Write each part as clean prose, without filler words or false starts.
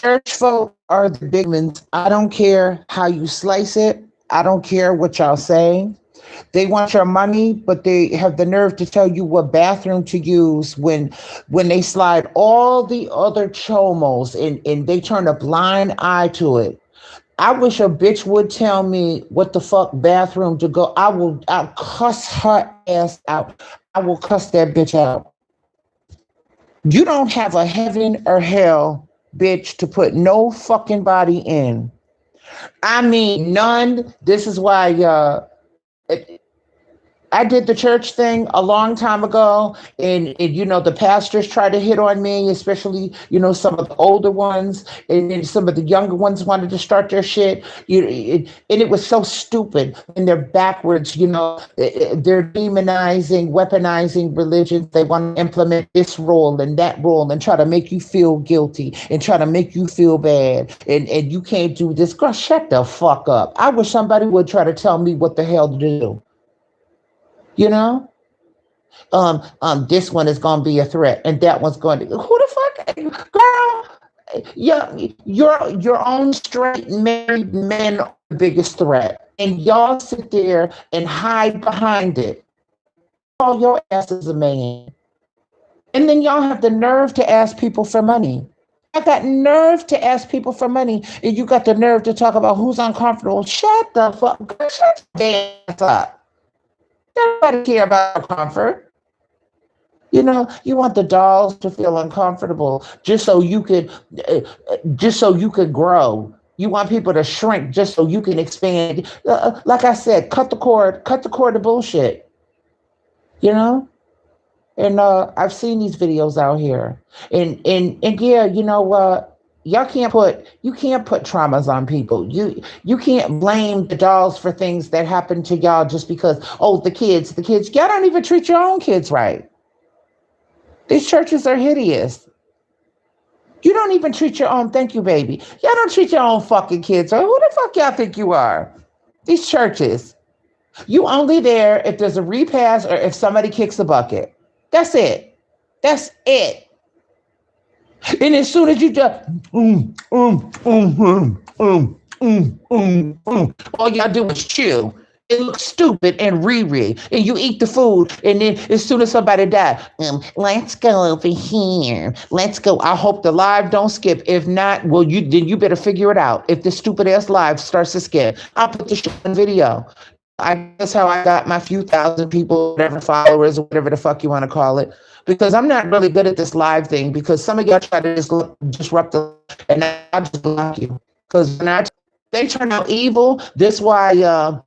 Church folk are the big ones. I don't care how you slice it. I don't care what y'all say. They want your money, but they have the nerve to tell you what bathroom to use when they slide all the other chomos and they turn a blind eye to it. I wish a bitch would tell me what the fuck bathroom to go. I'll cuss her ass out. I will cuss that bitch out. You don't have a heaven or hell, bitch, to put no fucking body in. I mean, none. This is why I did the church thing a long time ago, and the pastors try to hit on me, especially some of the older ones, and then some of the younger ones wanted to start their shit. And it was so stupid, and they're backwards. They're demonizing, weaponizing religions. They want to implement this rule and that rule, and try to make you feel guilty and try to make you feel bad, and you can't do this. Girl, shut the fuck up. I wish somebody would try to tell me what the hell to do. You know, this one is going to be a threat, and that one's going to. Who the fuck, girl? Yeah, your own straight married men are the biggest threat, and y'all sit there and hide behind it. Call your ass as a man, and then y'all have the nerve to ask people for money. I got nerve to ask people for money, and you got the nerve to talk about who's uncomfortable. Shut the fuck, shut the ass up. Nobody care about comfort. You want the dolls to feel uncomfortable just so you could grow. You want people to shrink just so you can expand. Like I said, cut the cord of bullshit. And I've seen these videos out here, and yeah, you can't put traumas on people. You can't blame the dolls for things that happen to y'all just because the kids y'all don't even treat your own kids right. These churches are hideous. You don't even treat your own, thank you, baby. Y'all don't treat your own fucking kids. Or who the fuck y'all think you are? These churches. You only there if there's a repass or if somebody kicks the bucket. That's it. That's it. And as soon as you just all y'all do is chew. It looks stupid and riri, and you eat the food, and then as soon as somebody dies, let's go over here. Let's go. I hope the live don't skip. If not, well, you better figure it out. If the stupid ass live starts to skip, I'll put the shit on video. I guess how I got my few thousand people, whatever followers, or whatever the fuck you want to call it. Because I'm not really good at this live thing. Because some of y'all try to disrupt and I just block you. Because when they turn out evil, this why.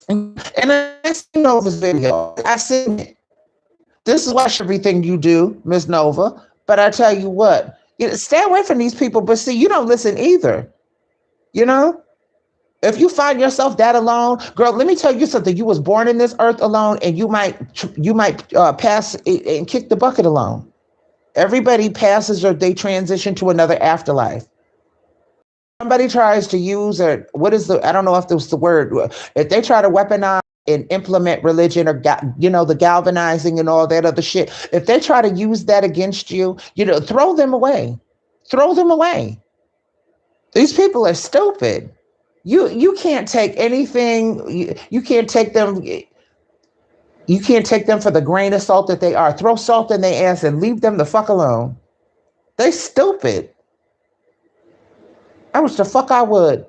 And I seen Nova's video. I seen it. This is watch everything you do, Miss Nova. But I tell you what, stay away from these people. But see, you don't listen either. If you find yourself that alone, girl, let me tell you something. You was born in this earth alone, and you might pass and kick the bucket alone. Everybody passes or they transition to another afterlife. Somebody tries to use I don't know if that's the word. If they try to weaponize and implement religion or the galvanizing and all that other shit, if they try to use that against you, throw them away. Throw them away. These people are stupid. You can't take anything. You can't take them. You can't take them for the grain of salt that they are. Throw salt in their ass and leave them the fuck alone. They stupid. I wish the fuck I would.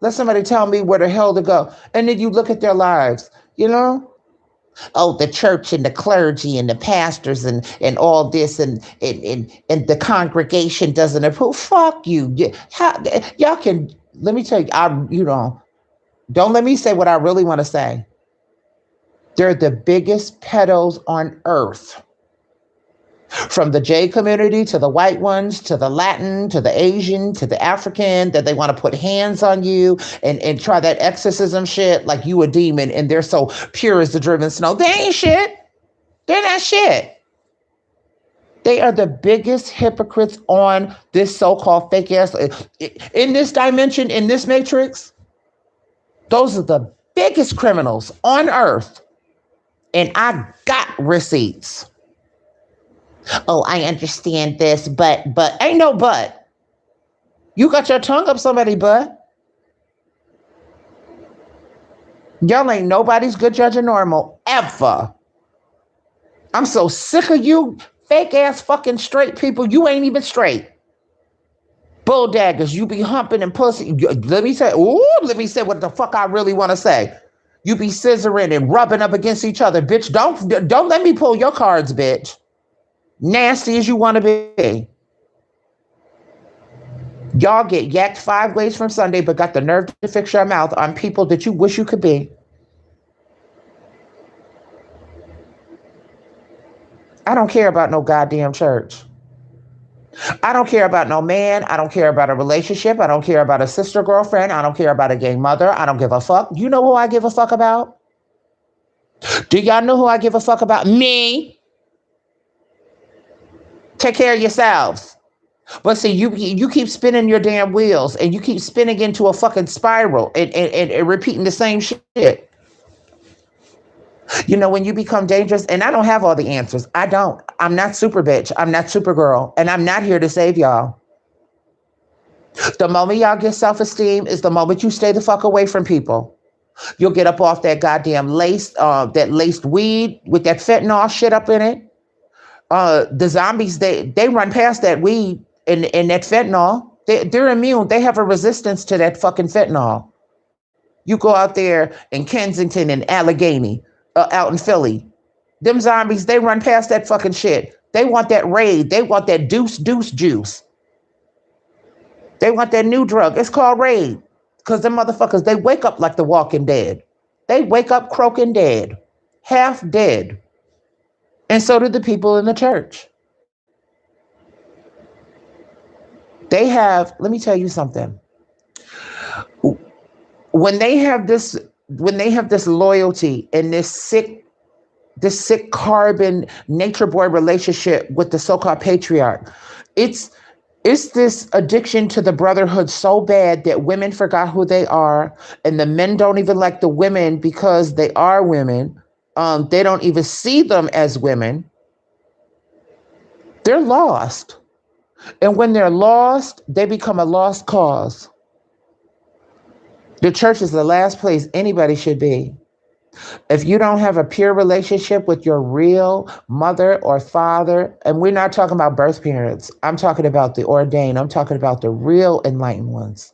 Let somebody tell me where the hell to go. And then you look at their lives, the church and the clergy and the pastors and all this and the congregation doesn't approve. Fuck you. Y'all can, let me tell you, don't let me say what I really want to say. They're the biggest pedos on earth. From the J community to the white ones, to the Latin, to the Asian, to the African, that they want to put hands on you and try that exorcism shit like you a demon and they're so pure as the driven snow. They ain't shit. They're not shit. They are the biggest hypocrites on this so-called fake ass. In this dimension, in this matrix, those are the biggest criminals on earth. And I got receipts. Oh, I understand this, but ain't no but. You got your tongue up somebody's butt. Y'all ain't nobody's good judge of normal ever. I'm so sick of you fake ass fucking straight people. You ain't even straight. Bull daggers, you be humping and pussy. Let me say what the fuck I really want to say. You be scissoring and rubbing up against each other, bitch. Don't let me pull your cards, bitch. Nasty as you want to be. Y'all get yacked 5 ways from Sunday, but got the nerve to fix your mouth on people that you wish you could be. I don't care about no goddamn church. I don't care about no man. I don't care about a relationship. I don't care about a sister girlfriend. I don't care about a gay mother. I don't give a fuck. You know who I give a fuck about? Do y'all know who I give a fuck about? Me. Take care of yourselves. But see, you keep spinning your damn wheels and you keep spinning into a fucking spiral and repeating the same shit. You know, when you become dangerous, and I don't have all the answers. I don't. I'm not super bitch. I'm not super girl. And I'm not here to save y'all. The moment y'all get self-esteem is the moment you stay the fuck away from people. You'll get up off that goddamn that laced weed with that fentanyl shit up in it. The zombies, they run past that weed and that fentanyl. They're immune. They have a resistance to that fucking fentanyl. You go out there in Kensington and Allegheny, out in Philly. Them zombies, they run past that fucking shit. They want that raid. They want that deuce juice. They want that new drug. It's called raid. Because them motherfuckers, they wake up like the Walking Dead. They wake up croaking dead. Half dead. And so do the people in the church. They have, let me tell you something. When they have this loyalty and this sick carbon nature boy relationship with the so-called patriarch, it's this addiction to the brotherhood so bad that women forgot who they are, and the men don't even like the women because they are women. They don't even see them as women. They're lost. And when they're lost, they become a lost cause. The church is the last place anybody should be. If you don't have a pure relationship with your real mother or father, and we're not talking about birth parents, I'm talking about the ordained, I'm talking about the real enlightened ones.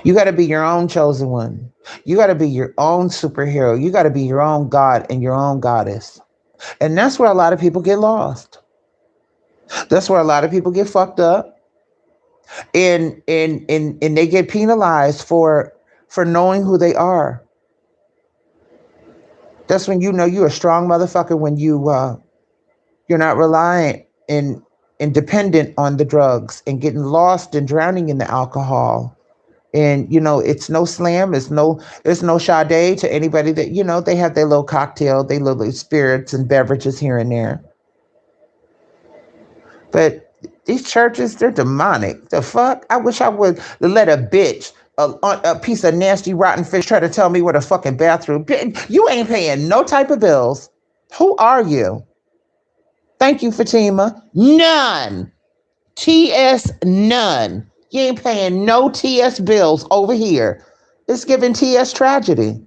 You got to be your own chosen one. You got to be your own superhero. You got to be your own god and your own goddess. And that's where a lot of people get lost. That's where a lot of people get fucked up. And they get penalized for knowing who they are. That's when you know you're a strong motherfucker, when you're not reliant and dependent on the drugs and getting lost and drowning in the alcohol. And, you know, it's no slam, it's no Sade to anybody that, you know, they have their little cocktail, they little spirits and beverages here and there. But these churches, they're demonic. The fuck? I wish I would let a bitch, a piece of nasty rotten fish, try to tell me what a fucking bathroom. You ain't paying no type of bills. Who are you? Thank you, Fatima. None. TS none. You ain't paying no TS bills over here. It's giving TS tragedy.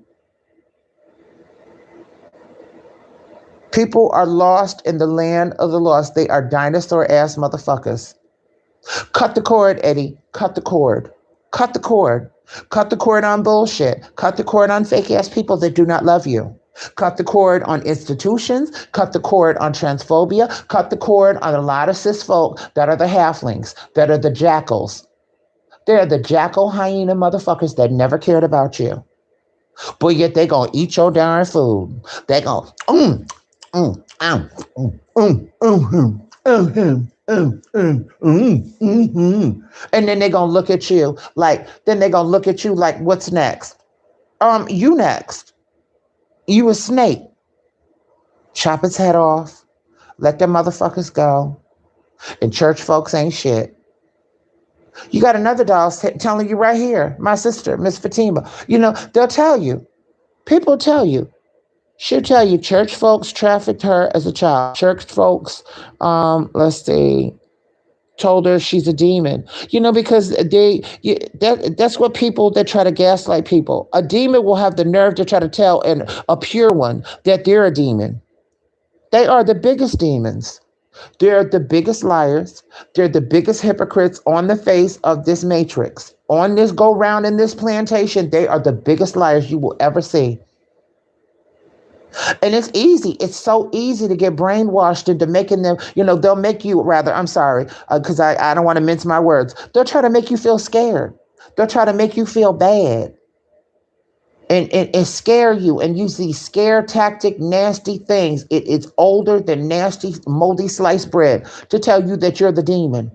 People are lost in the land of the lost. They are dinosaur-ass motherfuckers. Cut the cord, Eddie. Cut the cord. Cut the cord. Cut the cord on bullshit. Cut the cord on fake-ass people that do not love you. Cut the cord on institutions. Cut the cord on transphobia. Cut the cord on a lot of cis folk that are the halflings, that are the jackals. They're the jackal hyena motherfuckers that never cared about you. But yet they gonna eat your darn food. They gonna, and then they're gonna look at you like, what's next? You next. You a snake. Chop its head off. Let them motherfuckers go. And church folks ain't shit. You got another doll telling you right here, my sister, Miss Fatima. You know, they'll tell you. People tell you. She'll tell you church folks trafficked her as a child. Church folks, told her she's a demon. Because that's what people that try to gaslight people. A demon will have the nerve to try to tell a pure one that they're a demon. They are the biggest demons. They're the biggest liars. They're the biggest hypocrites on the face of this matrix. On this go round in this plantation, they are the biggest liars you will ever see. And it's easy. It's so easy to get brainwashed into making them, they'll make you I'm sorry, because I don't want to mince my words. They'll try to make you feel scared. They'll try to make you feel bad and scare you and use these scare tactic, nasty things. It's older than nasty, moldy sliced bread to tell you that you're the demon.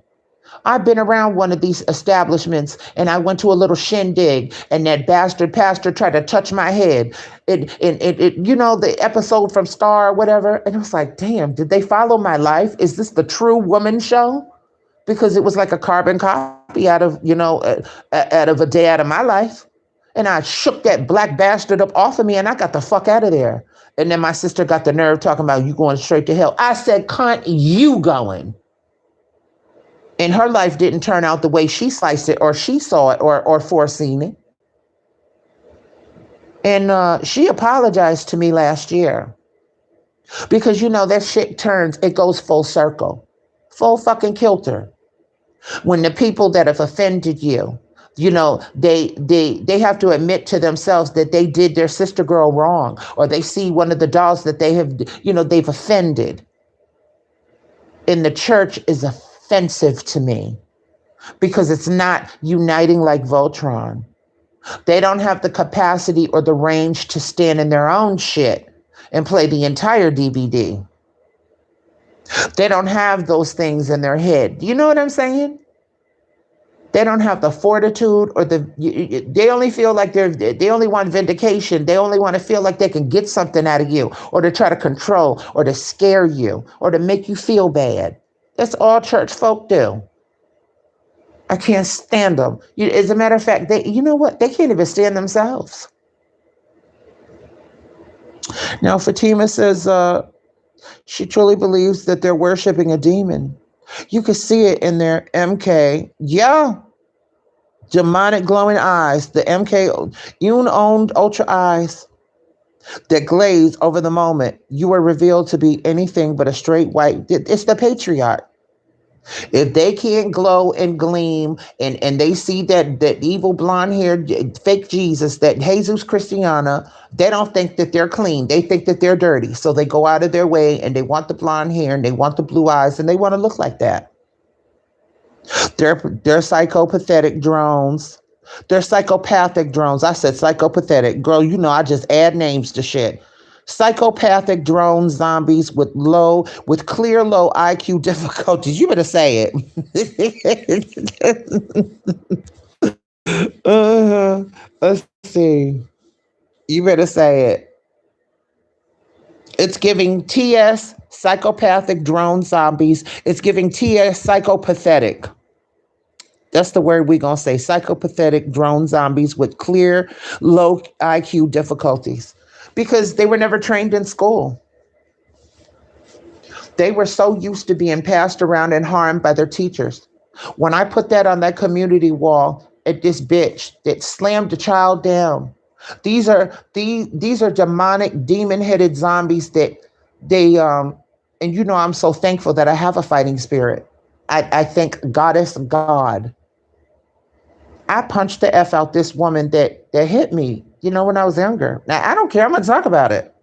I've been around one of these establishments and I went to a little shindig and that bastard pastor tried to touch my head. The episode from Star or whatever. And it was like, damn, did they follow my life? Is this the True Woman show? Because it was like a carbon copy out of a day out of my life. And I shook that black bastard up off of me and I got the fuck out of there. And then my sister got the nerve talking about you going straight to hell. I said, cunt, you going. And her life didn't turn out the way she sliced it or she saw it or foreseen it. And she apologized to me last year. Because, that shit turns, it goes full circle. Full fucking kilter. When the people that have offended you, they have to admit to themselves that they did their sister girl wrong. Or they see one of the dolls that they have, they've offended. And the church is offensive to me because it's not uniting like Voltron. They don't have the capacity or the range to stand in their own shit and play the entire DVD. They don't have those things in their head. Do you know what I'm saying? They don't have the fortitude or they only feel like they only want vindication. They only want to feel like they can get something out of you or to try to control or to scare you or to make you feel bad. That's all church folk do. I can't stand them. As a matter of fact, you know what? They can't even stand themselves. Now, Fatima says she truly believes that they're worshiping a demon. You can see it in their MK. Yeah. Demonic glowing eyes. The MK Yoon-owned ultra eyes that glaze over the moment you are revealed to be anything but a straight white. It's the patriarch. If they can't glow and gleam and they see that evil blonde haired fake Jesus, that Jesus Christiana, they don't think that they're clean. They think that they're dirty. So they go out of their way and they want the blonde hair and they want the blue eyes and they want to look like that. They're psychopathic drones. They're psychopathic drones. I said psychopathetic. Girl, I just add names to shit. Psychopathic drone zombies with clear low IQ difficulties. You better say it. Let's see. You better say it. It's giving TS psychopathic drone zombies. It's giving TS psychopathetic. That's the word we're going to say. Psychopathetic drone zombies with clear low IQ difficulties. Because they were never trained in school. They were so used to being passed around and harmed by their teachers. When I put that on that community wall at this bitch that slammed the child down, these are demonic, demon-headed zombies that and I'm so thankful that I have a fighting spirit. I thank Goddess God. I punched the F out this woman that hit me, when I was younger. Now, I don't care. I'm going to talk about it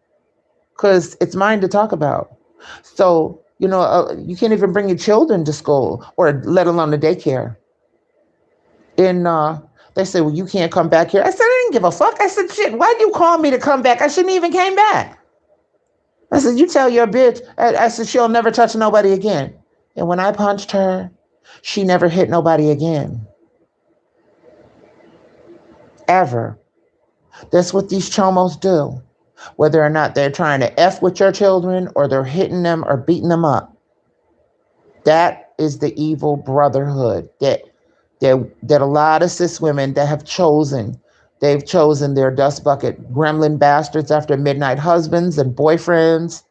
because it's mine to talk about. So, you can't even bring your children to school or let alone to daycare. And they say, well, you can't come back here. I said, I didn't give a fuck. I said, shit, why'd you call me to come back? I shouldn't even came back. I said, you tell your bitch. I said, she'll never touch nobody again. And when I punched her, she never hit nobody again. Ever. That's what these chomos do. Whether or not they're trying to F with your children or they're hitting them or beating them up. That is the evil brotherhood that a lot of cis women that have chosen. They've chosen their dust bucket gremlin bastards after midnight husbands and boyfriends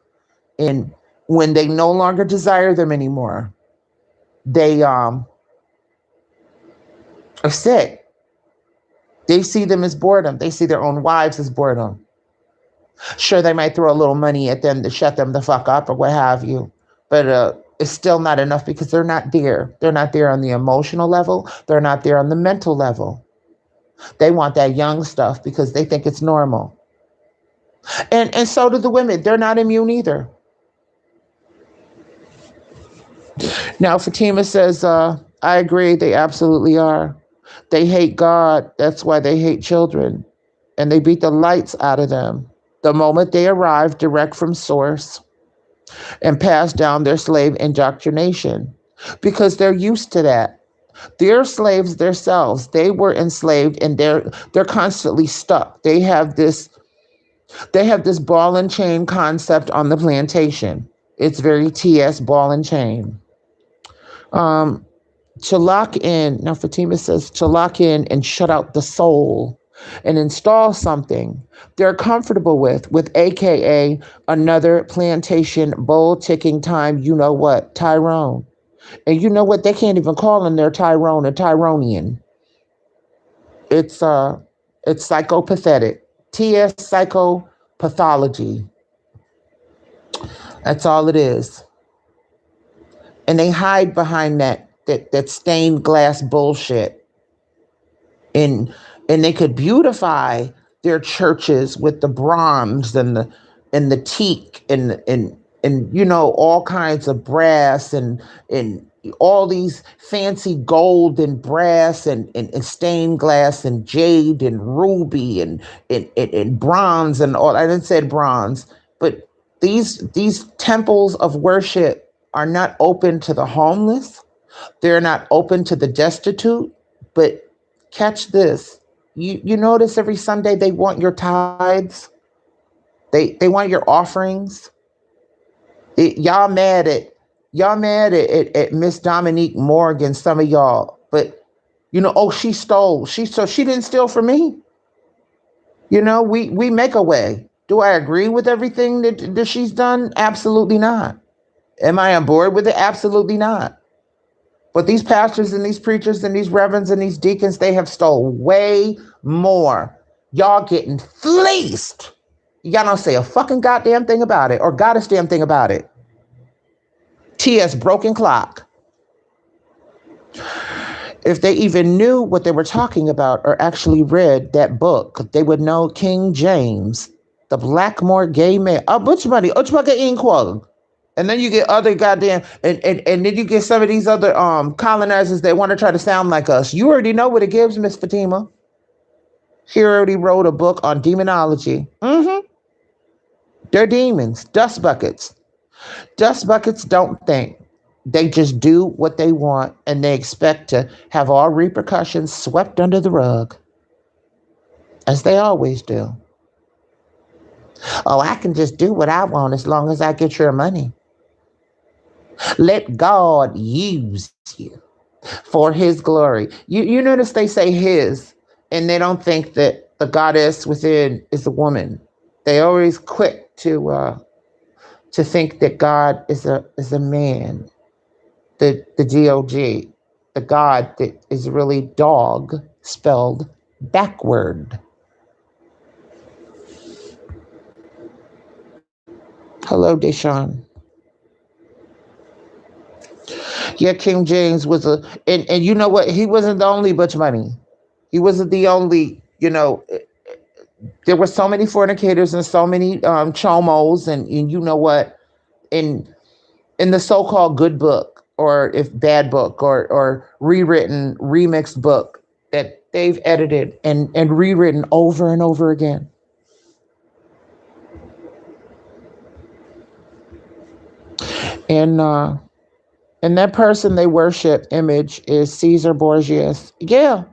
and when they no longer desire them anymore. they are sick. They see them as boredom. They see their own wives as boredom. Sure, they might throw a little money at them to shut them the fuck up or what have you, but it's still not enough because they're not there. They're not there on the emotional level. They're not there on the mental level. They want that young stuff because they think it's normal. And so do the women. They're not immune either. Now, Fatima says, I agree. They absolutely are. They hate God. That's why they hate children. And they beat the lights out of them the moment they arrive direct from source and pass down their slave indoctrination because they're used to that. They're slaves themselves. They were enslaved and they're constantly stuck. They have this ball and chain concept on the plantation. It's very TS ball and chain. To lock in, now Fatima says, to lock in and shut out the soul and install something they're comfortable with AKA another plantation bull ticking time, you know what, Tyrone. And you know what, they can't even call him their Tyrone or Tyronian. It's psychopathetic. TS psychopathology. That's all it is. And they hide behind that stained glass bullshit. And they could beautify their churches with the bronze and the teak and you know, all kinds of brass and all these fancy gold and brass and stained glass and jade and ruby and bronze and all. I didn't say bronze, but these temples of worship are not open to the homeless. They're not open to the destitute. But catch this. You notice every Sunday they want your tithes. They want your offerings. Y'all mad at Miss Dominique Morgan, some of y'all. But you know, oh, she stole. She didn't steal from me. You know, we make a way. Do I agree with everything that she's done? Absolutely not. Am I on board with it? Absolutely not. But these pastors and these preachers and these reverends and these deacons, they have stole way more. Y'all getting fleeced. Y'all don't say a fucking goddamn thing about it or goddess damn thing about it. TS broken clock. If they even knew what they were talking about or actually read that book, they would know King James, the Blackmore gay man. And then you get other goddamn, and then you get some of these other colonizers that want to try to sound like us. You already know what it gives, Miss Fatima. She already wrote a book on demonology. They're demons, dust buckets. Dust buckets don't think. They just do what they want, and they expect to have all repercussions swept under the rug, as they always do. Oh, I can just do what I want as long as I get your money. Let God use you for his glory. You notice they say his, and they don't think that the goddess within is a woman. They always quick to think that God is a man. The GOG, the God that is really dog spelled backward. Hello, Deshaun. Yeah, King James was and you know what? He wasn't the only Butch Money. He wasn't the only, you know, there were so many fornicators and so many chomos and you know what? In the so-called good book or if bad book or rewritten, remixed book that they've edited and rewritten over and over again. And that person they worship image is Caesar Borgias. Yeah.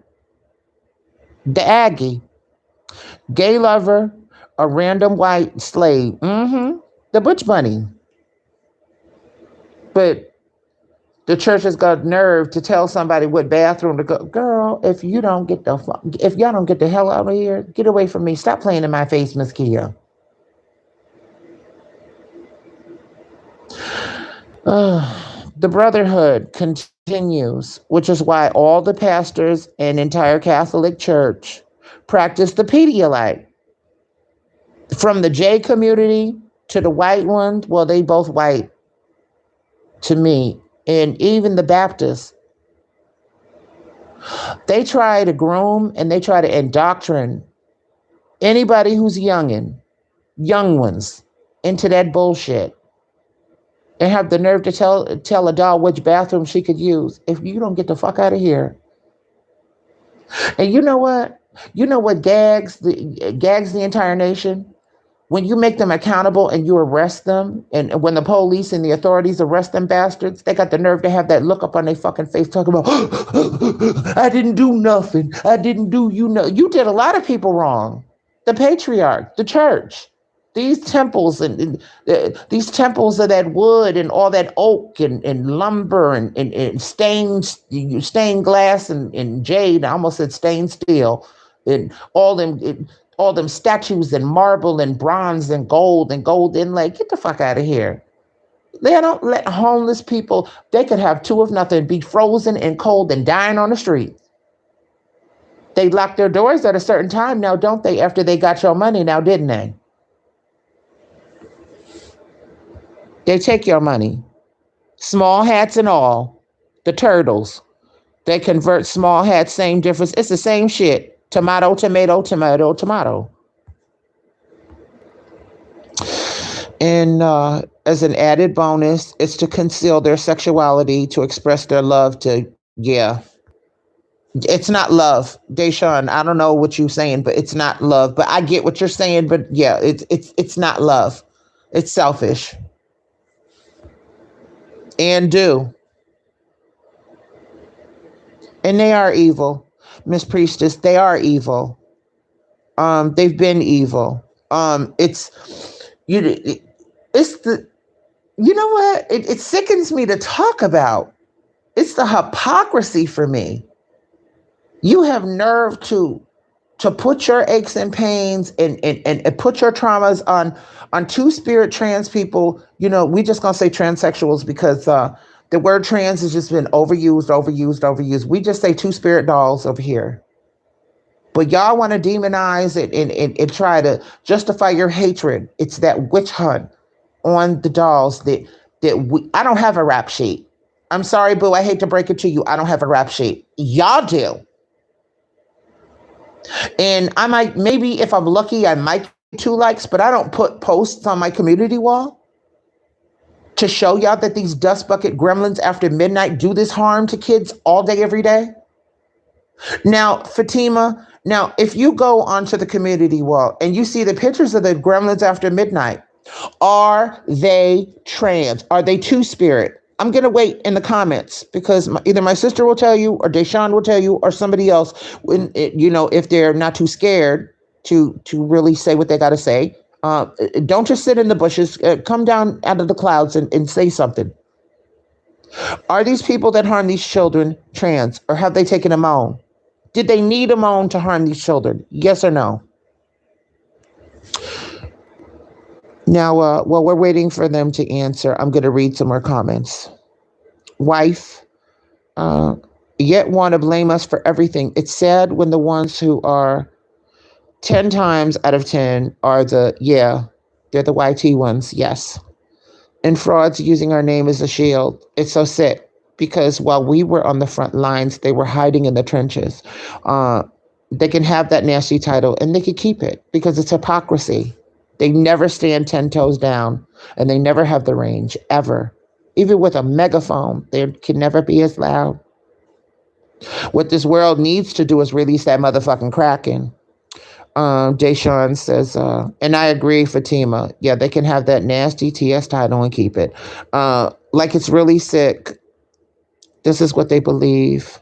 The Aggie. Gay lover, a random white slave. The Butch Bunny. But the church has got nerve to tell somebody what bathroom to go. Girl, if y'all don't get the hell out of here, get away from me. Stop playing in my face, Miss Kia. The Brotherhood continues continues, which is why all the pastors and entire Catholic Church practice the Pedialyte. From the J community to the white ones, well, they both white to me, and even the Baptists, they try to groom and they try to indoctrinate anybody who's young ones, into that bullshit. And have the nerve to tell a doll which bathroom she could use. If you don't get the fuck out of here. And you know what? You know what gags the entire nation? When you make them accountable and you arrest them, and when the police and the authorities arrest them bastards, they got the nerve to have that look up on their fucking face talking about, I didn't do nothing. I didn't do You did a lot of people wrong. The patriarch, the church, these temples and these temples of that wood and all that oak and lumber and stained glass and jade. I almost said stained steel, and all them statues and marble and bronze and gold inlay. Get the fuck out of here. They don't let homeless people, they could have two of nothing, be frozen and cold and dying on the street. They lock their doors at a certain time now, don't they? After they got your money now, didn't they? They take your money. Small hats and all. The turtles. They convert small hats, same difference. It's the same shit. Tomato, tomato, tomato, tomato. And as an added bonus, it's to conceal their sexuality, to express their love to, yeah. It's not love. Deshaun, I don't know what you're saying, but it's not love. But I get what you're saying, but yeah, it's not love. It's selfish. And do. And they are evil. Miss Priestess, they are evil. They've been evil. It's the, you know what? It sickens me to talk about. It's the hypocrisy for me. You have nerve to put your aches and pains and put your traumas on two-spirit trans people. You know, we just gonna say transsexuals because the word trans has just been overused. We just say two-spirit dolls over here. But y'all want to demonize it and try to justify your hatred. It's that witch hunt on the dolls I don't have a rap sheet. I'm sorry, boo. I hate to break it to you. I don't have a rap sheet. Y'all do. And I might, maybe if I'm lucky, I might get 2 likes, but I don't put posts on my community wall to show y'all that these dust bucket gremlins after midnight do this harm to kids all day, every day. Now, Fatima, if you go onto the community wall and you see the pictures of the gremlins after midnight, are they trans? Are they two-spirit? I'm going to wait in the comments because either my sister will tell you or Deshaun will tell you or somebody else, if they're not too scared to really say what they got to say. Don't just sit in the bushes. Come down out of the clouds and say something. Are these people that harm these children trans, or have they taken them on? Did they need them on to harm these children? Yes or no? Now, while we're waiting for them to answer, I'm going to read some more comments. Wife, yet want to blame us for everything. It's sad when the ones who are 10 times out of 10 are they're the YT ones, yes. And frauds using our name as a shield. It's so sick because while we were on the front lines, they were hiding in the trenches. They can have that nasty title and they can keep it because it's hypocrisy. They never stand 10 toes down and they never have the range, ever. Even with a megaphone, they can never be as loud. What this world needs to do is release that motherfucking Kraken. Deshaun says, and I agree, Fatima. Yeah, they can have that nasty TS title and keep it. Like it's really sick. This is what they believe.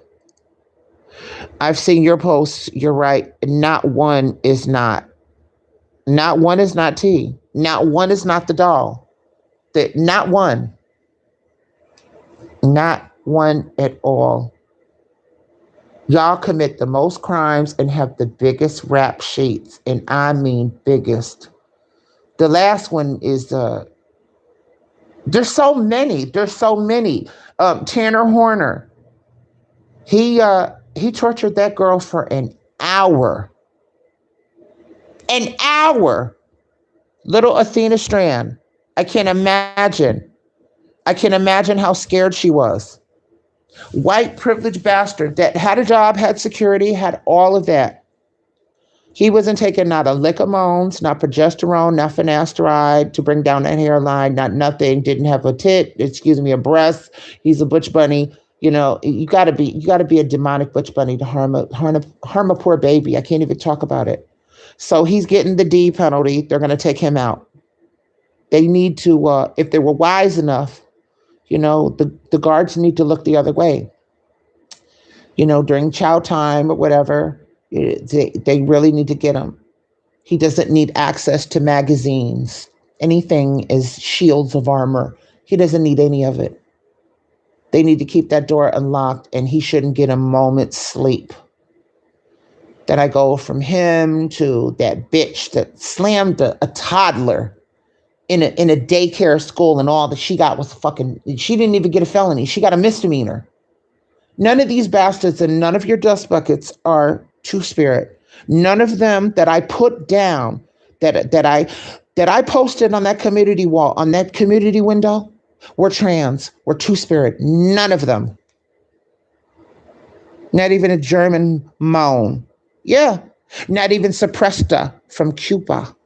I've seen your posts. You're right. Not one is not. Not one is not T. Not one is not the doll. Not one. Not one at all. Y'all commit the most crimes and have the biggest rap sheets. And I mean biggest. The last one is, there's so many. Tanner Horner. He tortured that girl for an hour. An hour. Little Athena Strand. I can imagine. I can imagine how scared she was. White privileged bastard that had a job, had security, had all of that. He wasn't taking not a lick of moans, not progesterone, not finasteride to bring down that hairline, not nothing. Didn't have a tit, excuse me, a breast. He's a butch bunny. You know, you gotta be a demonic butch bunny to harm a poor baby. I can't even talk about it. So he's getting the D penalty. They're gonna take him out. They need to, if they were wise enough, you know, the guards need to look the other way. You know, during chow time or whatever, they really need to get him. He doesn't need access to magazines. Anything is shields of armor. He doesn't need any of it. They need to keep that door unlocked, and he shouldn't get a moment's sleep. Then I go from him to that bitch that slammed a toddler in a daycare school, and all that she got was she didn't even get a felony. She got a misdemeanor. None of these bastards and none of your dust buckets are Two-Spirit. None of them that I put down, that I posted on that community wall, on that community window, were trans, were Two-Spirit. None of them. Not even a German moan. Yeah. Not even Suppresta from Cuba.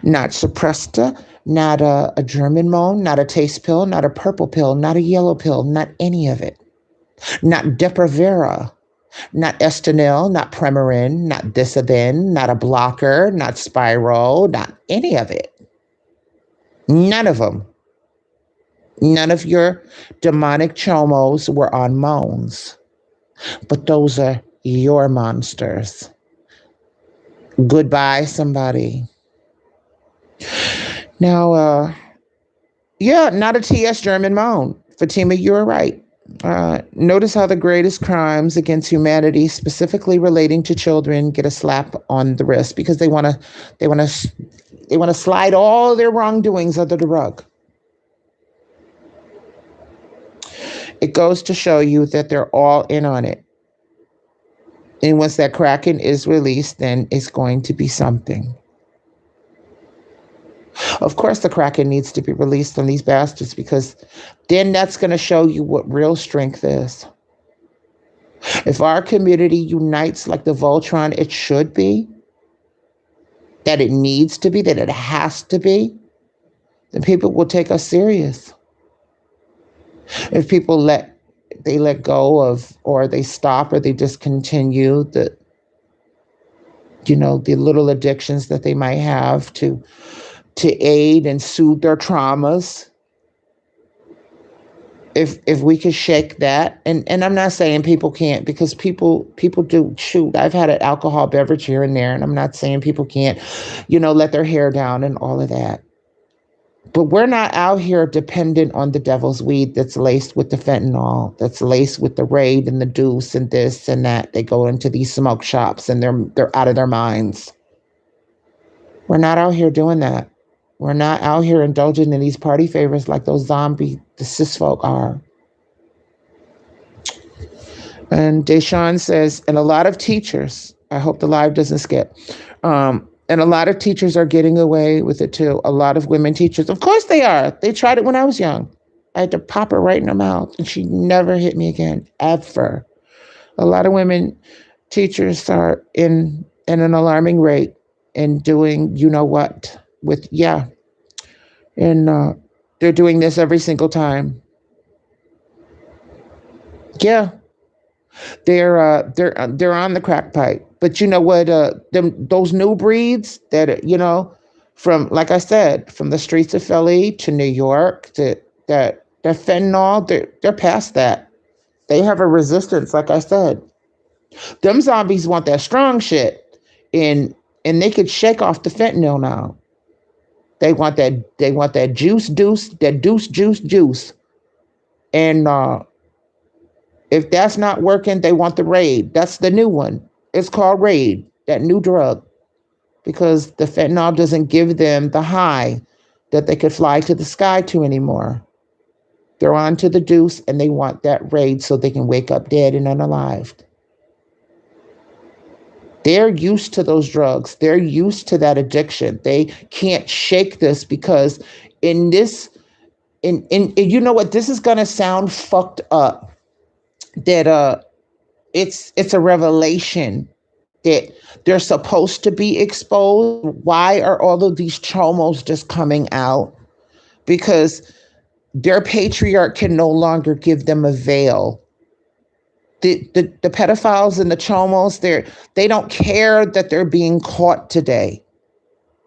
Not Suppresta, not a German moan, not a taste pill, not a purple pill, not a yellow pill, not any of it. Not Depo-Provera, not Estanil, not Premarin, not Disabin, not a blocker, not Spyro, not any of it. None of them. None of your demonic chomos were on moans. But those are your monsters. Goodbye, somebody. Now, not a TS German moan. Fatima, you were right. Notice how the greatest crimes against humanity, specifically relating to children, get a slap on the wrist because they want to slide all their wrongdoings under the rug. It goes to show you that they're all in on it. And once that Kraken is released, then it's going to be something. Of course, the Kraken needs to be released on these bastards because then that's going to show you what real strength is. If our community unites like the Voltron it should be, that it needs to be, that it has to be, then people will take us serious. If people let go of, or they stop, or they discontinue the little addictions that they might have to aid and soothe their traumas. If we could shake that, and I'm not saying people can't, because people do. Shoot, I've had an alcohol beverage here and there, and I'm not saying people can't, let their hair down and all of that. But we're not out here dependent on the devil's weed that's laced with the fentanyl, that's laced with the Raid and the Deuce and this and that. They go into these smoke shops and they're out of their minds. We're not out here doing that. We're not out here indulging in these party favors like those the cis folk are. And Deshawn says, and a lot of teachers, I hope the live doesn't skip, and a lot of teachers are getting away with it too. A lot of women teachers, of course they are. They tried it when I was young. I had to pop her right in her mouth, and she never hit me again, ever. A lot of women teachers are in an alarming rate and doing what with, and they're doing this every single time. Yeah, they're on the crack pipe. But you know what? Those new breeds that from, like I said, from the streets of Philly to New York to that fentanyl, they're past that. They have a resistance, like I said. Them zombies want that strong shit, and they could shake off the fentanyl now. They want that juice, juice. And if that's not working, they want the Raid. That's the new one. It's called Raid, that new drug, because the fentanyl doesn't give them the high that they could fly to the sky to anymore. They're on to the deuce and they want that raid so they can wake up dead and unalived. They're used to those drugs. They're used to that addiction. They can't shake this because in this, in you know what, this is gonna sound fucked up. That it's a revelation that they're supposed to be exposed. Why are all of these chomos just coming out? Because their patriarch can no longer give them a veil. The pedophiles and the chomos, they don't care that they're being caught today.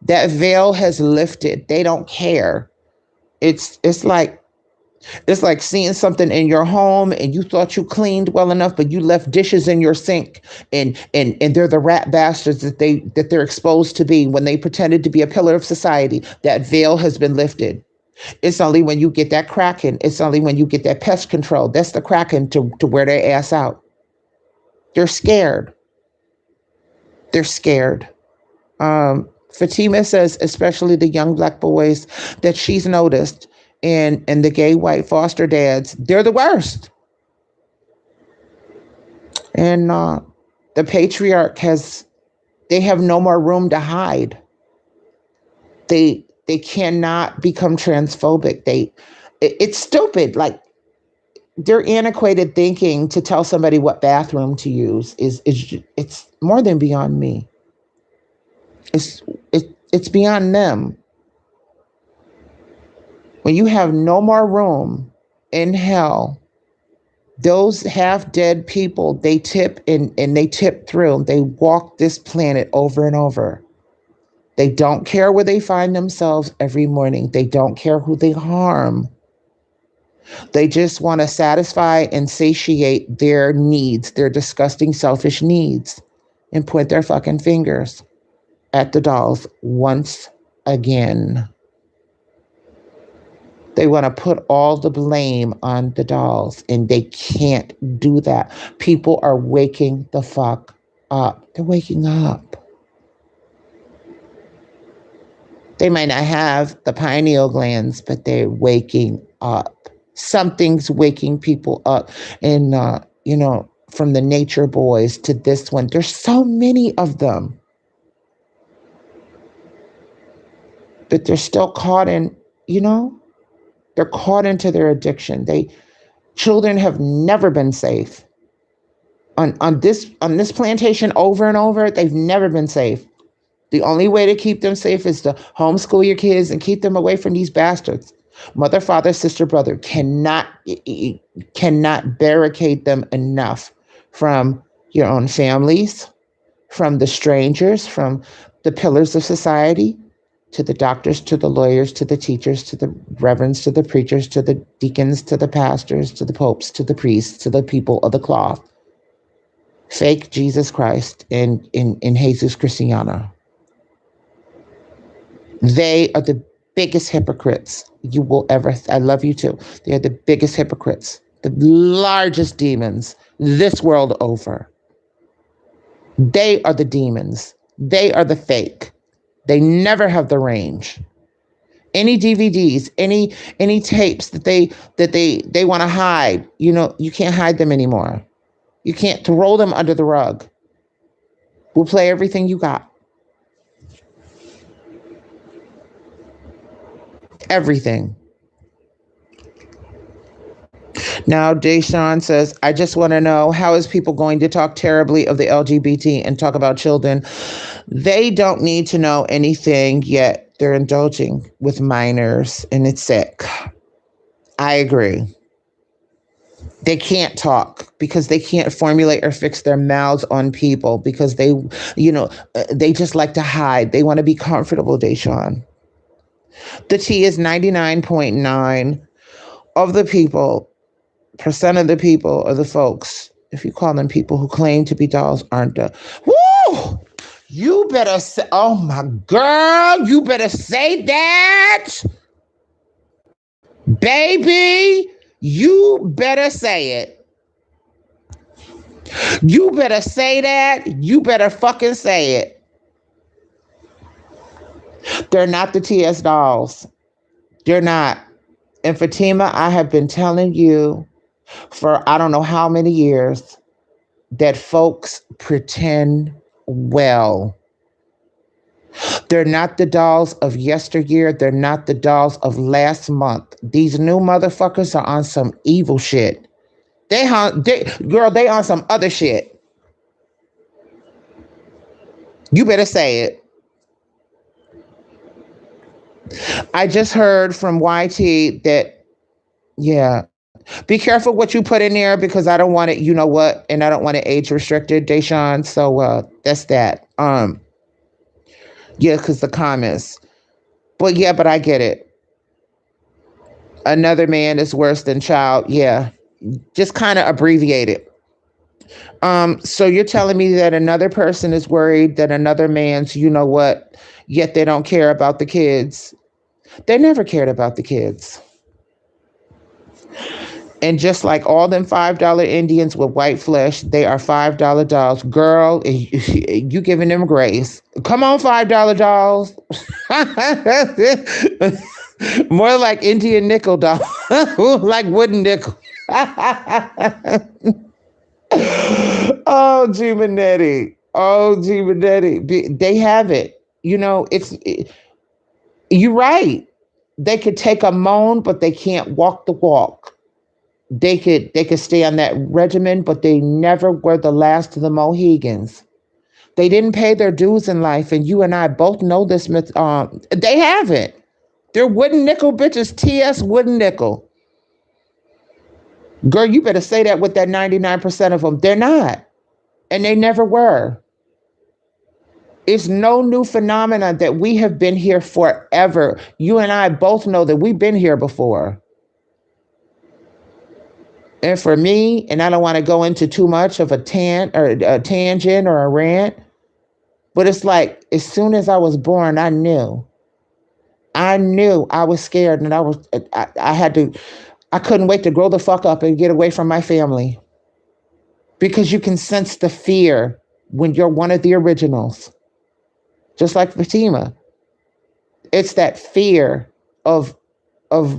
That veil has lifted. They don't care. It's like seeing something in your home and you thought you cleaned well enough, but you left dishes in your sink and they're the rat bastards that they're exposed to be when they pretended to be a pillar of society. That veil has been lifted. It's only when you get that Kraken. It's only when you get that pest control. That's the Kraken to wear their ass out. They're scared. They're scared. Fatima says, especially the young Black boys that she's noticed and the gay white foster dads, they're the worst. And the patriarch they have no more room to hide. They cannot become transphobic. It's stupid. Like, their antiquated thinking to tell somebody what bathroom to use it's more than beyond me. It's beyond them. When you have no more room in hell, those half dead people, they tip and they tip through. They walk this planet over and over. They don't care where they find themselves every morning. They don't care who they harm. They just want to satisfy and satiate their needs, their disgusting, selfish needs, and point their fucking fingers at the dolls once again. They want to put all the blame on the dolls, and they can't do that. People are waking the fuck up. They're waking up. They might not have the pineal glands, but they're waking up. Something's waking people up. And, from the Nature Boys to this one, there's so many of them. But they're still caught in, they're caught into their addiction. Children have never been safe. On this plantation over and over, they've never been safe. The only way to keep them safe is to homeschool your kids and keep them away from these bastards. Mother, father, sister, brother cannot barricade them enough from your own families, from the strangers, from the pillars of society, to the doctors, to the lawyers, to the teachers, to the reverends, to the preachers, to the deacons, to the pastors, to the popes, to the priests, to the people of the cloth. Fake Jesus Christ in Jesus Cristiano. They are the biggest hypocrites you will ever. I love you too. They are the biggest hypocrites, the largest demons this world over. They are the demons. They are the fake. They never have the range. Any DVDs, any tapes that they want to hide, you can't hide them anymore. You can't throw them under the rug. We'll play everything you got. Everything. Now, Deshaun says, I just want to know, how is people going to talk terribly of the LGBT and talk about children? They don't need to know anything yet. They're indulging with minors, and it's sick. I agree. They can't talk because they can't formulate or fix their mouths on people because they just like to hide. They want to be comfortable, Deshaun. The T is 99.9 of the people, percent of the people or the folks, if you call them people who claim to be dolls, aren't the. Woo! You better say, oh my girl, you better say that. Baby, you better say it. You better say that. You better fucking say it. They're not the TS dolls. They're not. And Fatima, I have been telling you for I don't know how many years that folks pretend well. They're not the dolls of yesteryear. They're not the dolls of last month. These new motherfuckers are on some evil shit. Girl, they on some other shit. You better say it. I just heard from YT that, yeah, be careful what you put in there because I don't want it, you know what, and I don't want it age restricted, Deshaun. So that's that. Yeah, because the comments. But yeah, but I get it. Another man is worse than child. Yeah, just kind of abbreviate it. So you're telling me that another person is worried that another man's, you know what, yet they don't care about the kids. They never cared about the kids. And just like all them $5 Indians with white flesh, they are $5 dolls. Girl, you giving them grace. Come on, $5 dolls. More like Indian nickel dolls, like wooden nickel. Oh, G Minetti. Oh, G Minetti. They have it. You know, you're right. They could take a moan, but they can't walk the walk. They could stay on that regimen, but they never were the last of the Mohegans. They didn't pay their dues in life, and you and I both know this. They haven't. They're wooden nickel bitches. TS wooden nickel. Girl, you better say that with that 99% of them. They're not, and they never were. It's no new phenomenon that we have been here forever. You and I both know that we've been here before. And for me, and I don't want to go into too much of a tangent or a rant, but it's like as soon as I was born, I knew I was scared, and I couldn't wait to grow the fuck up and get away from my family, because you can sense the fear when you're one of the originals, just like Fatima. It's that fear of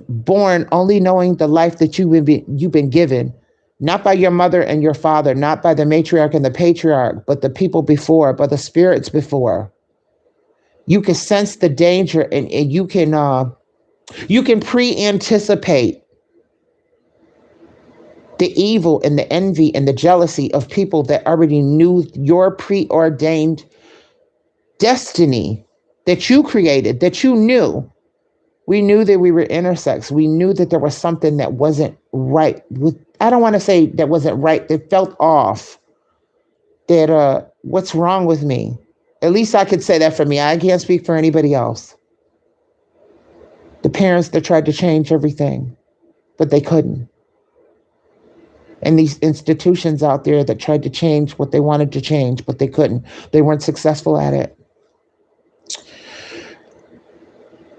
born only knowing the life that you've been given, not by your mother and your father, not by the matriarch and the patriarch, but the people before, but the spirits before. You can sense the danger, and you can pre-anticipate the evil and the envy and the jealousy of people that already knew your preordained destiny that you created, that you knew. We knew that we were intersex. We knew that there was something that wasn't right. I don't want to say that wasn't right. That felt off. That what's wrong with me? At least I could say that for me. I can't speak for anybody else. The parents that tried to change everything, but they couldn't. And these institutions out there that tried to change what they wanted to change, but they couldn't. They weren't successful at it.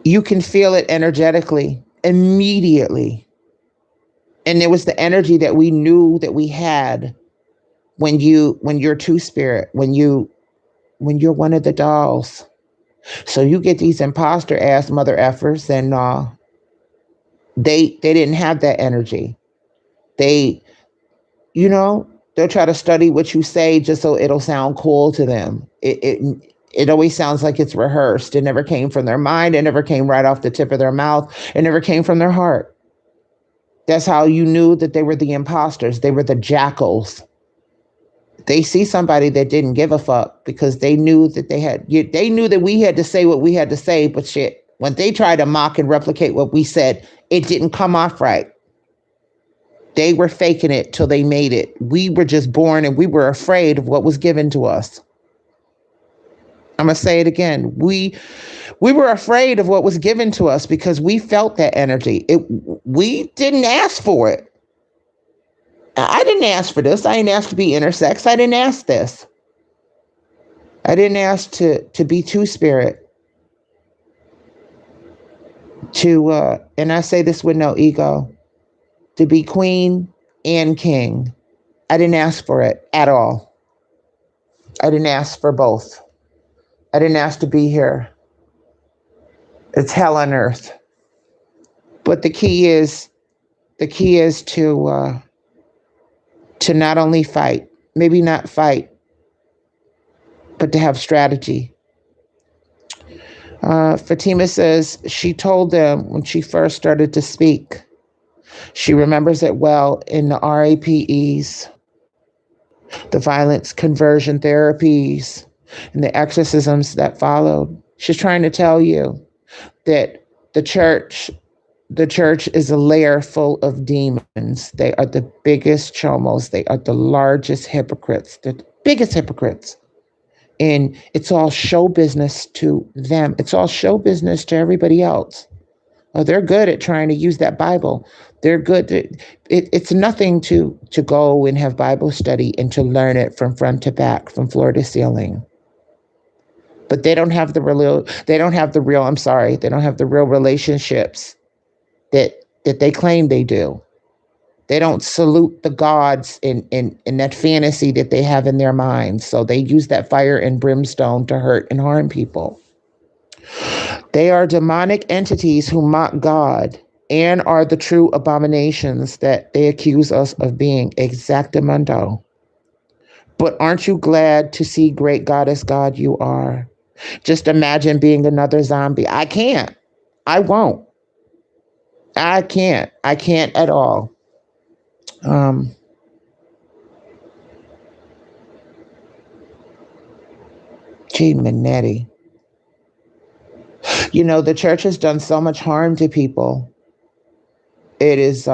You can feel it energetically, immediately. And it was the energy that we knew that we had when you're two-spirit, when you're one of the dolls. So you get these imposter ass mother effers, and they didn't have that energy. They'll try to study what you say just so it'll sound cool to them. It always sounds like it's rehearsed. It never came from their mind. It never came right off the tip of their mouth. It never came from their heart. That's how you knew that they were the imposters. They were the jackals. They see somebody that didn't give a fuck because they knew that they knew that we had to say what we had to say, but shit, when they tried to mock and replicate what we said, it didn't come off right. They were faking it till they made it. We were just born and we were afraid of what was given to us. I'm going to say it again. We were afraid of what was given to us because we felt that energy. We didn't ask for it. I didn't ask for this. I didn't ask to be intersex. I didn't ask this. I didn't ask to be two-spirit. And I say this with no ego, to be queen and king. I didn't ask for it at all. I didn't ask for both. I didn't ask to be here. It's hell on earth. But the key is to not only fight, maybe not fight, but to have strategy. Fatima says she told them when she first started to speak. She remembers it well in the RAPEs, the violence conversion therapies, and the exorcisms that followed. She's trying to tell you that the church is a layer full of demons. They are the biggest chomos. They are the largest hypocrites, the biggest hypocrites. And it's all show business to them. It's all show business to everybody else. Oh, they're good at trying to use that Bible. They're good. It's nothing to go and have Bible study and to learn it from front to back, from floor to ceiling. But they don't have the real relationships that they claim they do. They don't salute the gods in that fantasy that they have in their minds. So they use that fire and brimstone to hurt and harm people. They are demonic entities who mock God and are the true abominations that they accuse us of being. Exactamundo. But aren't you glad to see great goddess God you are? Just imagine being another zombie. I can't. I won't. I can't. I can't at all. Gee, Minetti. The church has done so much harm to people. It's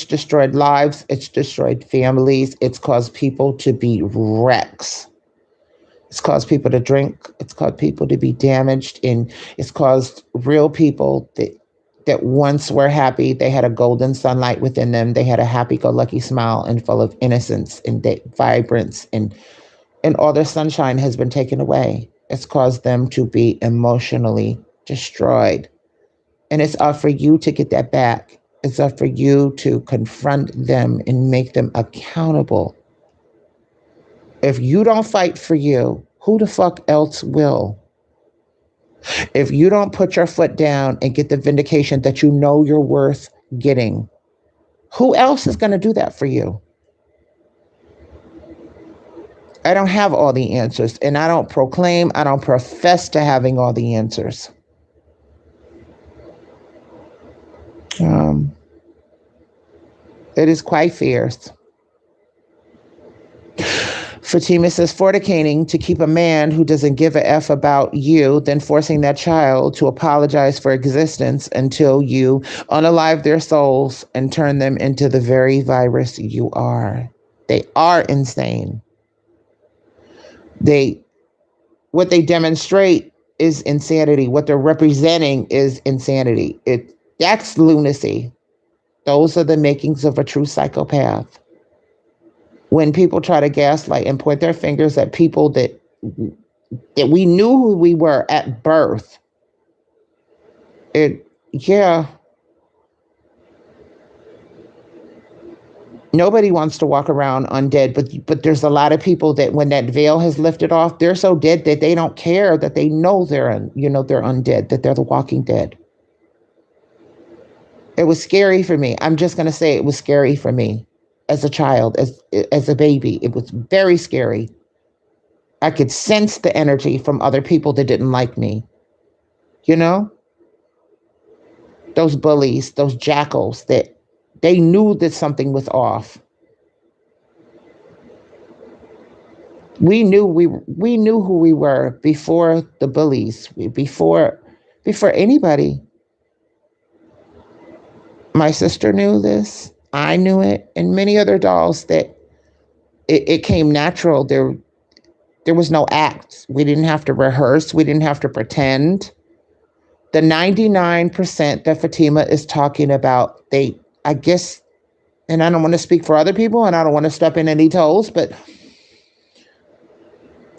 destroyed lives. It's destroyed families. It's caused people to be wrecks. It's caused people to drink. It's caused people to be damaged. And it's caused real people that once were happy. They had a golden sunlight within them. They had a happy-go-lucky smile and full of innocence and vibrance. And all their sunshine has been taken away. It's caused them to be emotionally destroyed. And it's up for you to get that back. It's up for you to confront them and make them accountable. If you don't fight for you, who the fuck else will? If you don't put your foot down and get the vindication that you know you're worth getting, who else is going to do that for you? I don't have all the answers, and I don't profess to having all the answers. It is quite fierce. Fatima says, fornicating to keep a man who doesn't give a F about you, then forcing that child to apologize for existence until you unalive their souls and turn them into the very virus you are. They are insane. What they demonstrate is insanity. What they're representing is insanity. That's lunacy. Those are the makings of a true psychopath. When people try to gaslight and point their fingers at people that we knew who we were at birth, nobody wants to walk around undead, but there's a lot of people that when that veil has lifted off, they're so dead that they don't care, that they know they're undead, that they're the walking dead. It was scary for me. I'm just going to say it was scary for me as a child, as a baby. It was very scary. I could sense the energy from other people that didn't like me. Those bullies, those jackals that they knew that something was off. We knew who we were before the bullies, before anybody. My sister knew this. I knew it, and many other dolls that it came natural. There was no act. We didn't have to rehearse. We didn't have to pretend. The 99% that Fatima is talking about, I guess, and I don't want to speak for other people and I don't want to step in any toes, but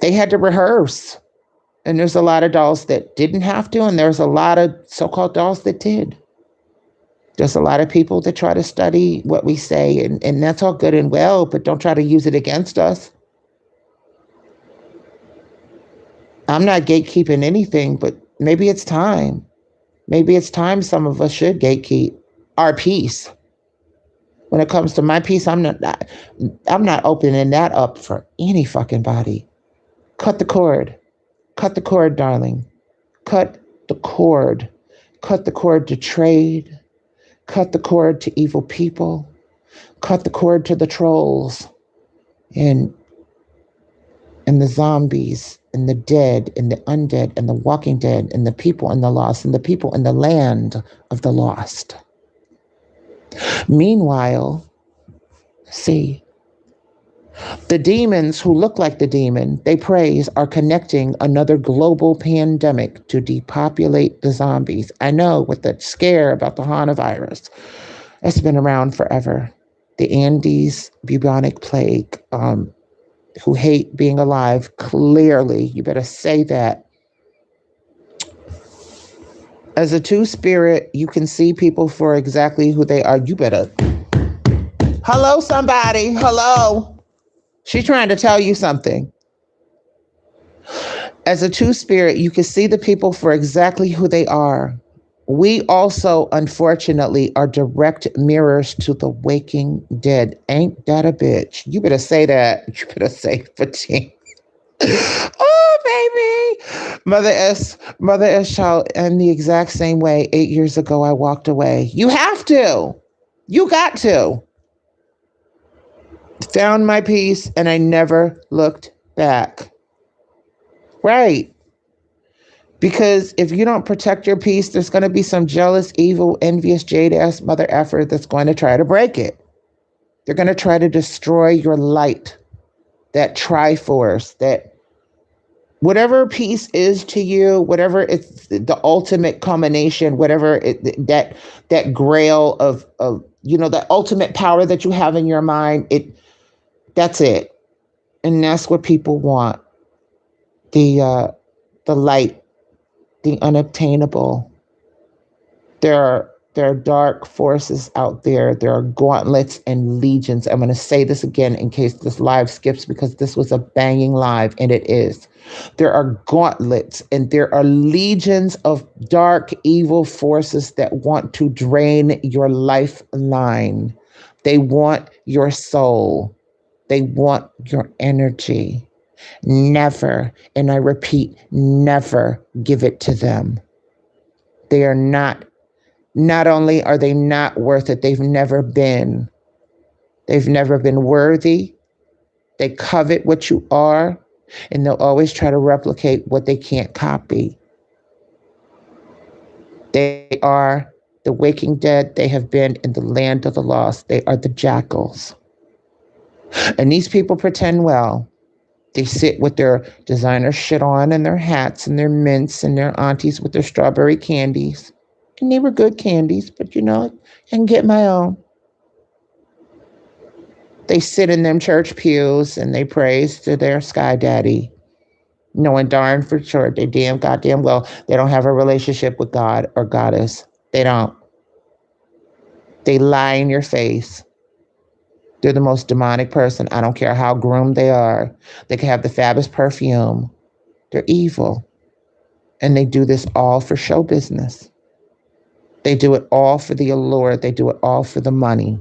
they had to rehearse. And there's a lot of dolls that didn't have to, and there's a lot of so-called dolls that did. There's a lot of people that try to study what we say, and that's all good and well, but don't try to use it against us. I'm not gatekeeping anything, but maybe it's time. Maybe it's time some of us should gatekeep our peace. When it comes to my peace, I'm not opening that up for any fucking body. Cut the cord. Cut the cord, darling. Cut the cord. Cut the cord to trade. Cut the cord to evil people. Cut the cord to the trolls and the zombies and the dead and the undead and the walking dead and the people in the lost and the people in the land of the lost. Meanwhile, see, the demons who look like the demon they praise are connecting another global pandemic to depopulate the zombies. I know, with the scare about the Hanavirus, it's been around forever. The Andes bubonic plague, who hate being alive, clearly, you better say that. As a two-spirit, you can see people for exactly who they are. You better, hello, somebody, hello. She's trying to tell you something. As a two-spirit, you can see the people for exactly who they are. We also, unfortunately, are direct mirrors to the waking dead. Ain't that a bitch? You better say that. You better say 15. Oh, baby. Mother S child, in the exact same way, 8 years ago, I walked away. You have to. You got to. Found my peace, and I never looked back. Right. Because if you don't protect your peace, there's going to be some jealous, evil, envious, jade-ass mother effer that's going to try to break it. They're going to try to destroy your light, that Triforce, that whatever peace is to you, whatever it's the ultimate culmination, whatever that grail of the ultimate power that you have in your mind, that's it. And that's what people want. The light, the unobtainable. There are dark forces out there. There are gauntlets and legions. I'm going to say this again in case this live skips, because this was a banging live, and it is. There are gauntlets and there are legions of dark, evil forces that want to drain your lifeline. They want your soul. They want your energy. Never, and I repeat, never give it to them. They are not only are they not worth it, they've never been worthy. They covet what you are, and they'll always try to replicate what they can't copy. They are the waking dead. They have been in the land of the lost. They are the jackals. And these people pretend well. They sit with their designer shit on and their hats and their mints and their aunties with their strawberry candies. And they were good candies, but I can get my own. They sit in them church pews and they praise to their sky daddy, knowing darn for sure they damn goddamn well they don't have a relationship with God or goddess. They don't. They lie in your face. They're the most demonic person. I don't care how groomed they are. They can have the fabbest perfume. They're evil. And they do this all for show business. They do it all for the allure. They do it all for the money.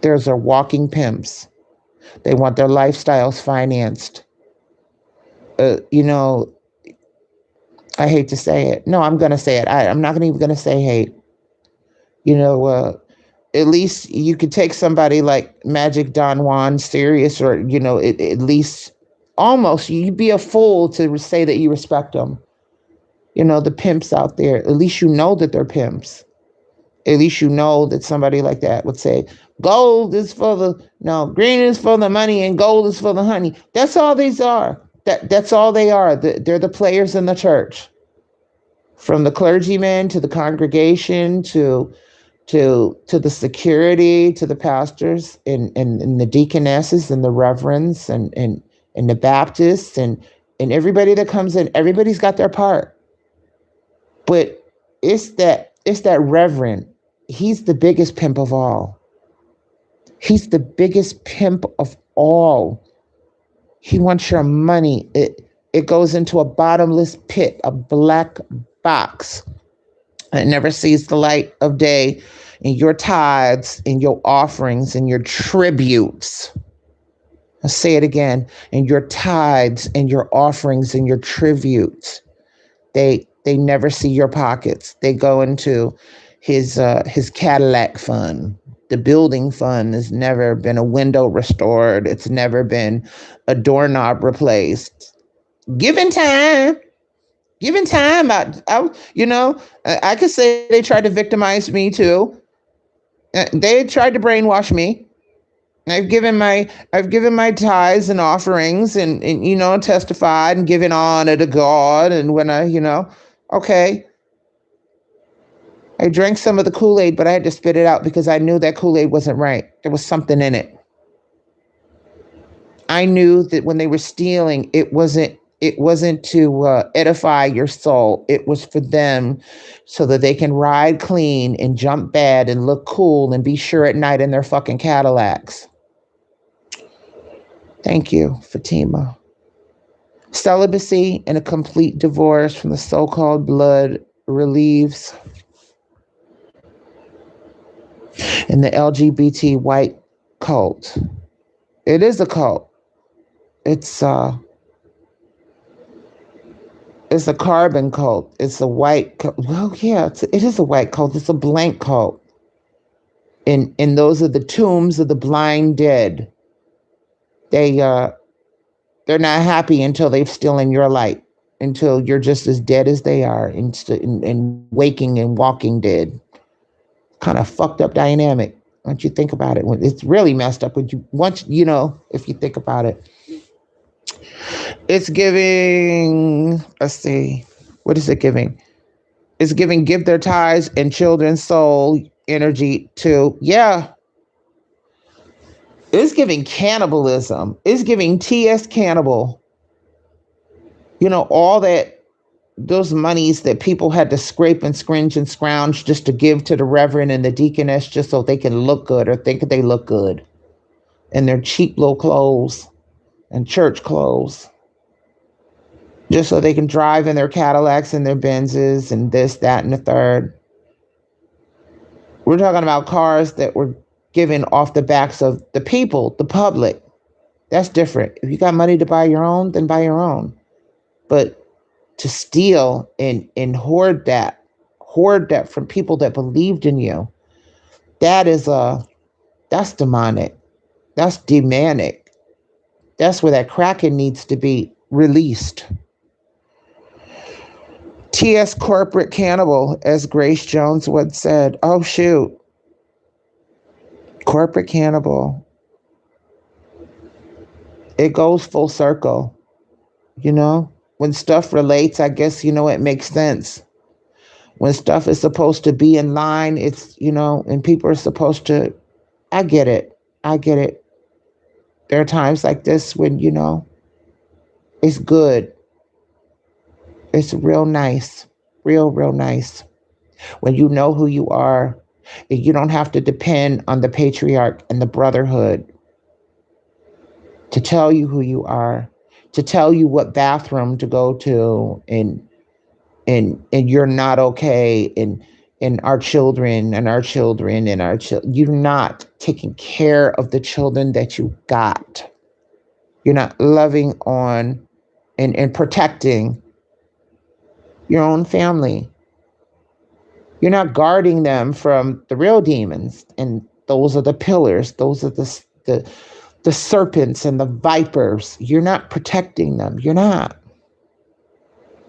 There's our walking pimps. They want their lifestyles financed. I hate to say it. No, I'm going to say it. I'm not even going to say hate. At least you could take somebody like Magic Don Juan serious, or, at least almost you'd be a fool to say that you respect them. The pimps out there, at least that they're pimps. At least that somebody like that would say, green is for the money and gold is for the honey. That's all these are. That's all they are. They're the players in the church. From the clergyman to the congregation to the security, to the pastors and the deaconesses and the reverends and the Baptists and everybody that comes in, everybody's got their part. But it's that reverend. He's the biggest pimp of all. He's the biggest pimp of all. He wants your money. It goes into a bottomless pit, a black box. It never sees the light of day. And your tithes and your offerings and your tributes. I'll say it again. And your tithes and your offerings and your tributes. They never see your pockets. They go into his Cadillac fund. The building fund has never been a window restored. It's never been a doorknob replaced. Given time, I could say they tried to victimize me too. They tried to brainwash me. I've given my tithes and offerings and testified and given honor to God. And when okay. I drank some of the Kool-Aid, but I had to spit it out because I knew that Kool-Aid wasn't right. There was something in it. I knew that when they were stealing, it wasn't to edify your soul. It was for them so that they can ride clean and jump bad and look cool and be sure at night in their fucking Cadillacs. Thank you, Fatima. Celibacy and a complete divorce from the so-called blood relieves. And the LGBT white cult. It is a cult. It's a carbon cult. It's a white cult. Well, yeah, it is a white cult. It's a blank cult. And those are the tombs of the blind dead. They're not happy until they've stolen your light, until you're just as dead as they are, and waking and walking dead. Kind of fucked up dynamic. Once you think about it, it's really messed up. If you think about it, it's giving. Let's see, what is it giving? It's giving give their tithes and children's soul energy to It's giving cannibalism. It's giving T.S. Cannibal. All that. Those monies that people had to scrape and scringe and scrounge just to give to the reverend and the deaconess just so they can look good or think they look good in their cheap little clothes and church clothes, just so they can drive in their Cadillacs and their Benzes and this, that, and the third. We're talking about cars that were given off the backs of the people, the public. That's different. If you got money to buy your own, then buy your own. But to steal and hoard that from people that believed in you, that's demonic. That's demonic. That's where that Kraken needs to be released. T.S. corporate cannibal, as Grace Jones once said. Oh, shoot. Corporate cannibal. It goes full circle, When stuff relates, I guess, it makes sense. When stuff is supposed to be in line, it's, and people are supposed to, I get it. There are times like this when, it's good. It's real nice, real nice. When you know who you are, and you don't have to depend on the patriarch and the brotherhood to tell you who you are. To tell you what bathroom to go to, and you're not okay, and our children, you're not taking care of the children that you got. You're not loving on and protecting your own family. You're not guarding them from the real demons, and those are the pillars. Those are the serpents and the vipers. You're not protecting them. You're not.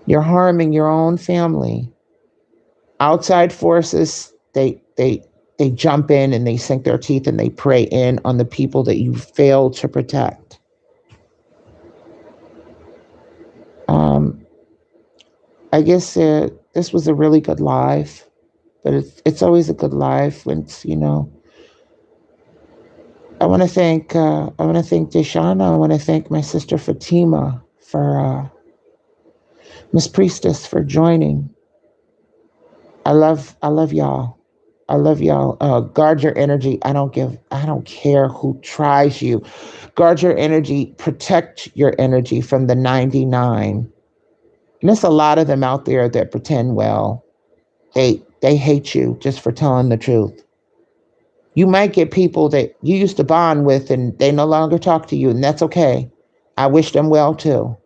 You're harming your own family. Outside forces, they jump in and they sink their teeth and they prey in on the people that you failed to protect. I guess this was a really good live, but it's always a good live when it's, I want to thank Deshana. I want to thank my sister Fatima for Miss Priestess for joining. I love y'all. I love y'all. Guard your energy. I don't care who tries you. Guard your energy. Protect your energy from the 99. And there's a lot of them out there that pretend well. They hate you just for telling the truth. You might get people that you used to bond with and they no longer talk to you, and that's okay. I wish them well too.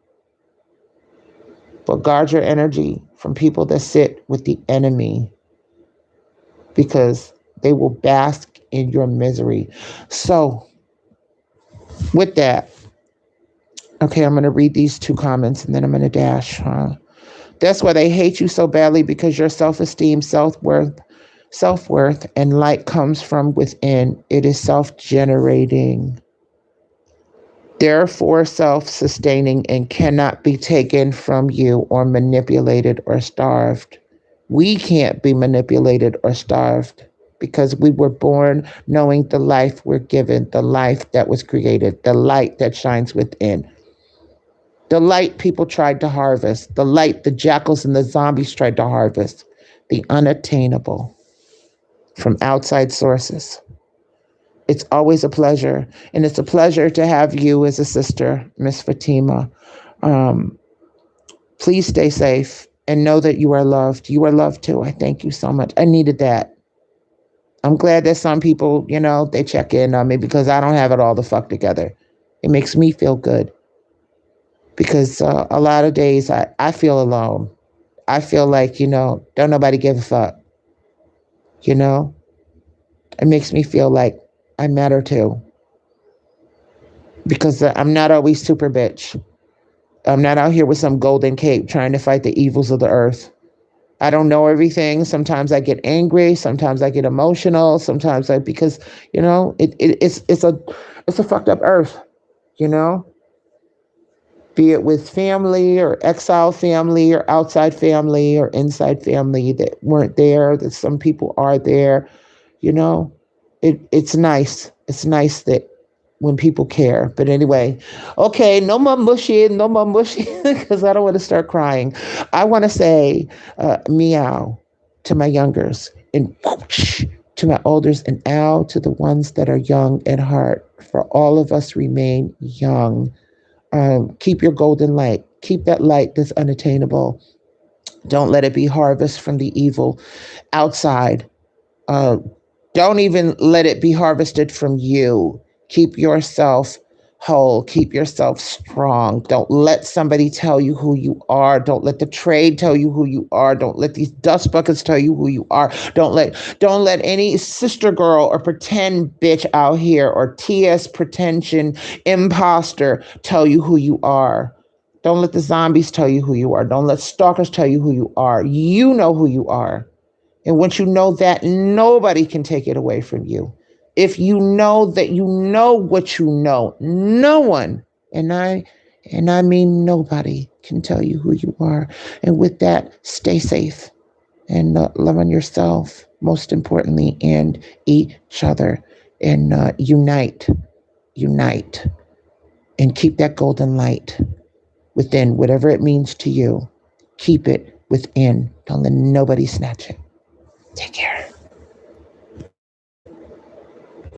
But guard your energy from people that sit with the enemy, because they will bask in your misery. So with that, okay, I'm going to read these 2 comments and then I'm going to dash. That's why they hate you so badly, because your self-esteem, self-worth, and light comes from within. It is self-generating, therefore self-sustaining, and cannot be taken from you or manipulated or starved. We can't be manipulated or starved because we were born knowing the life we're given, the life that was created, the light that shines within. The light people tried to harvest, the light the jackals and the zombies tried to harvest, the unattainable from outside sources. It's always a pleasure, and it's a pleasure to have you as a sister, Miss Fatima. Please stay safe and know that you are loved. You are loved too. I thank you so much. I needed that. I'm glad that some people, they check in on me because I don't have it all the fuck together. It makes me feel good. Because a lot of days I feel alone. I feel like, don't nobody give a fuck. It makes me feel like I matter too. Because I'm not always super bitch. I'm not out here with some golden cape trying to fight the evils of the earth. I don't know everything. Sometimes I get angry. Sometimes I get emotional. Sometimes because, it's a fucked up earth, Be it with family or exiled family or outside family or inside family that weren't there, that some people are there, it's nice. It's nice that when people care. But anyway, okay, no more mushy, because I don't want to start crying. I want to say meow to my youngers and whoosh to my olders and ow to the ones that are young at heart. For all of us remain young. Keep your golden light. Keep that light that's unattainable. Don't let it be harvest from the evil outside. Don't even let it be harvested from you. Keep yourself whole. Keep yourself strong. Don't let somebody tell you who you are. Don't let the trade tell you who you are. Don't let these dust buckets tell you who you are. Don't let any sister girl or pretend bitch out here or TS pretension imposter tell you who you are. Don't let the zombies tell you who you are. Don't let stalkers tell you who you are. You know who you are. And once you know that, nobody can take it away from you. If you know that you know what you know, no one, and I mean nobody, can tell you who you are. And with that, stay safe and love on yourself, most importantly, and each other, and unite, and keep that golden light within, whatever it means to you. Keep it within. Don't let nobody snatch it. Take care.